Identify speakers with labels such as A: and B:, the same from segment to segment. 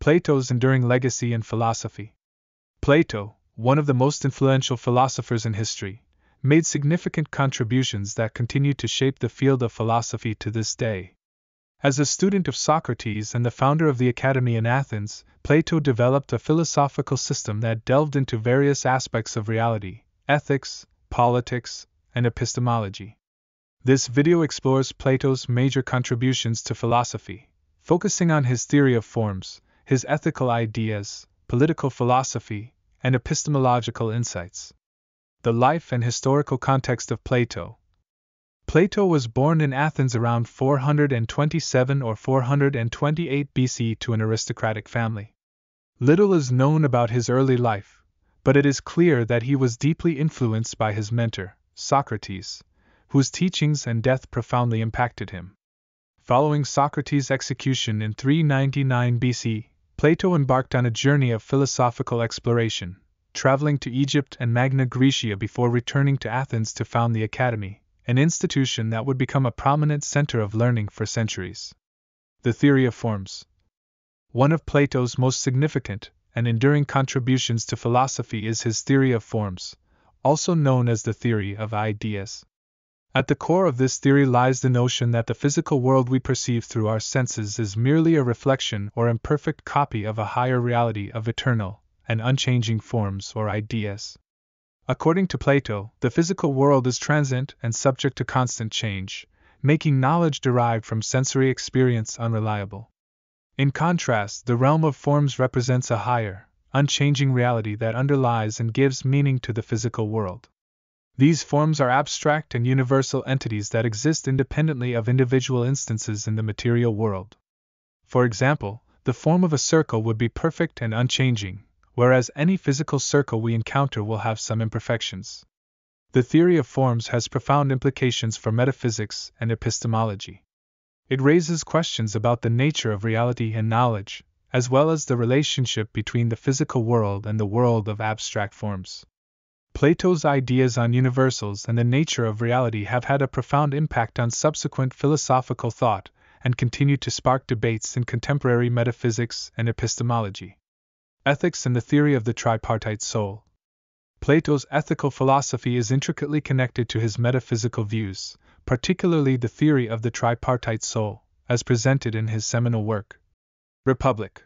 A: Plato's enduring legacy in philosophy. Plato, one of the most influential philosophers in history, made significant contributions that continue to shape the field of philosophy to this day. As a student of Socrates and the founder of the Academy in Athens, Plato developed a philosophical system that delved into various aspects of reality, ethics, politics, and epistemology. This video explores Plato's major contributions to philosophy, focusing on his theory of forms, his ethical ideas, political philosophy, and epistemological insights. The life and historical context of Plato. Plato was born in Athens around 427 or 428 BC to an aristocratic family. Little is known about his early life, but it is clear that he was deeply influenced by his mentor, Socrates, whose teachings and death profoundly impacted him. Following Socrates' execution in 399 BC, Plato embarked on a journey of philosophical exploration, traveling to Egypt and Magna Graecia before returning to Athens to found the Academy, an institution that would become a prominent center of learning for centuries. The theory of forms. One of Plato's most significant and enduring contributions to philosophy is his theory of forms, also known as the theory of ideas. At the core of this theory lies the notion that the physical world we perceive through our senses is merely a reflection or imperfect copy of a higher reality of eternal and unchanging forms or ideas. According to Plato, the physical world is transient and subject to constant change, making knowledge derived from sensory experience unreliable. In contrast, the realm of forms represents a higher, unchanging reality that underlies and gives meaning to the physical world. These forms are abstract and universal entities that exist independently of individual instances in the material world. For example, the form of a circle would be perfect and unchanging, whereas any physical circle we encounter will have some imperfections. The theory of forms has profound implications for metaphysics and epistemology. It raises questions about the nature of reality and knowledge, as well as the relationship between the physical world and the world of abstract forms. Plato's ideas on universals and the nature of reality have had a profound impact on subsequent philosophical thought and continue to spark debates in contemporary metaphysics and epistemology. Ethics and the theory of the tripartite soul. Plato's ethical philosophy is intricately connected to his metaphysical views, particularly the theory of the tripartite soul, as presented in his seminal work, Republic.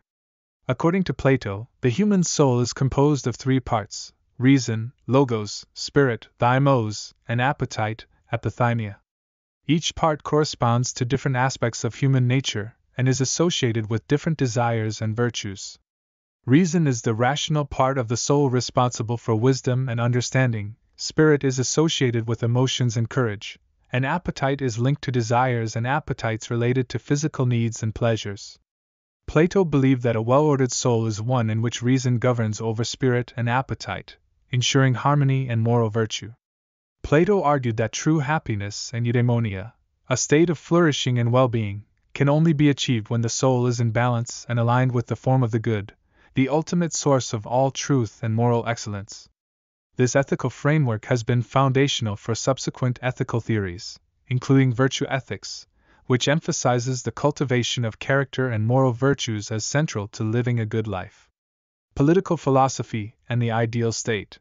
A: According to Plato, the human soul is composed of three parts: reason, logos, spirit, thymos, and appetite, epithymia. Each part corresponds to different aspects of human nature and is associated with different desires and virtues. Reason is the rational part of the soul responsible for wisdom and understanding, spirit is associated with emotions and courage, and appetite is linked to desires and appetites related to physical needs and pleasures. Plato believed that a well-ordered soul is one in which reason governs over spirit and appetite, ensuring harmony and moral virtue. Plato argued that true happiness and eudaimonia, a state of flourishing and well-being, can only be achieved when the soul is in balance and aligned with the form of the good, the ultimate source of all truth and moral excellence. This ethical framework has been foundational for subsequent ethical theories, including virtue ethics, which emphasizes the cultivation of character and moral virtues as central to living a good life. Political philosophy and the ideal state.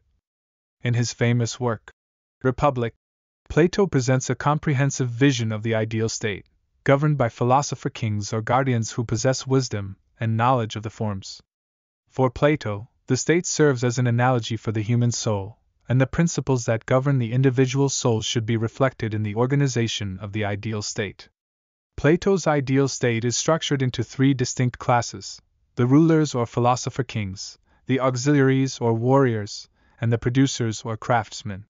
A: In his famous work, Republic, Plato presents a comprehensive vision of the ideal state, governed by philosopher-kings or guardians who possess wisdom and knowledge of the forms. For Plato, the state serves as an analogy for the human soul, and the principles that govern the individual soul should be reflected in the organization of the ideal state. Plato's ideal state is structured into three distinct classes: the rulers or philosopher-kings, the auxiliaries or warriors, and the producers or craftsmen.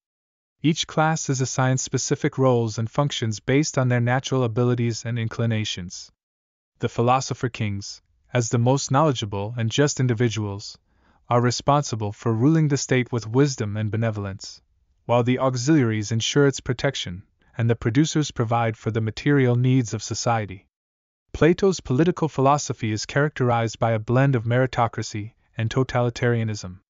A: Each class is assigned specific roles and functions based on their natural abilities and inclinations. The philosopher-kings, as the most knowledgeable and just individuals, are responsible for ruling the state with wisdom and benevolence, while the auxiliaries ensure its protection, and the producers provide for the material needs of society. Plato's political philosophy is characterized by a blend of meritocracy and totalitarianism.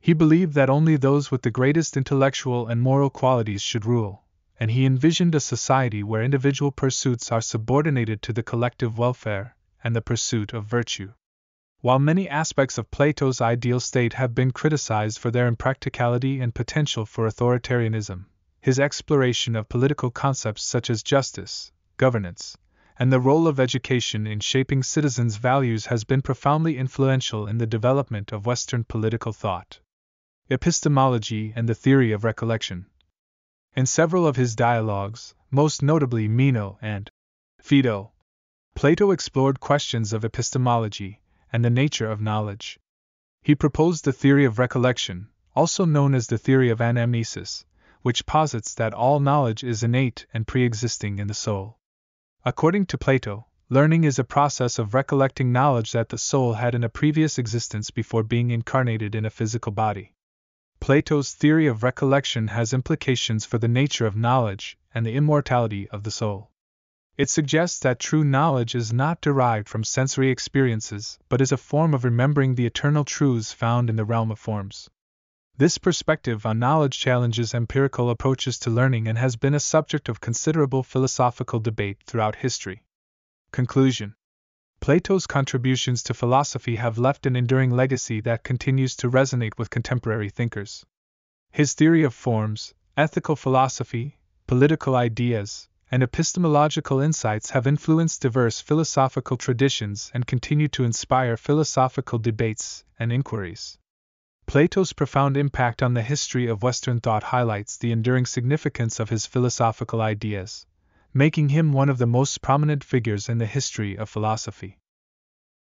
A: He believed that only those with the greatest intellectual and moral qualities should rule, and he envisioned a society where individual pursuits are subordinated to the collective welfare and the pursuit of virtue. While many aspects of Plato's ideal state have been criticized for their impracticality and potential for authoritarianism, his exploration of political concepts such as justice, governance, and the role of education in shaping citizens' values has been profoundly influential in the development of Western political thought. Epistemology and the theory of recollection. In several of his dialogues, most notably Meno and Phaedo, Plato explored questions of epistemology and the nature of knowledge. He proposed the theory of recollection, also known as the theory of anamnesis, which posits that all knowledge is innate and pre-existing in the soul. According to Plato, learning is a process of recollecting knowledge that the soul had in a previous existence before being incarnated in a physical body. Plato's theory of recollection has implications for the nature of knowledge and the immortality of the soul. It suggests that true knowledge is not derived from sensory experiences but is a form of remembering the eternal truths found in the realm of forms. This perspective on knowledge challenges empirical approaches to learning and has been a subject of considerable philosophical debate throughout history. Conclusion. Plato's contributions to philosophy have left an enduring legacy that continues to resonate with contemporary thinkers. His theory of forms, ethical philosophy, political ideas, and epistemological insights have influenced diverse philosophical traditions and continue to inspire philosophical debates and inquiries. Plato's profound impact on the history of Western thought highlights the enduring significance of his philosophical ideas, making him one of the most prominent figures in the history of philosophy.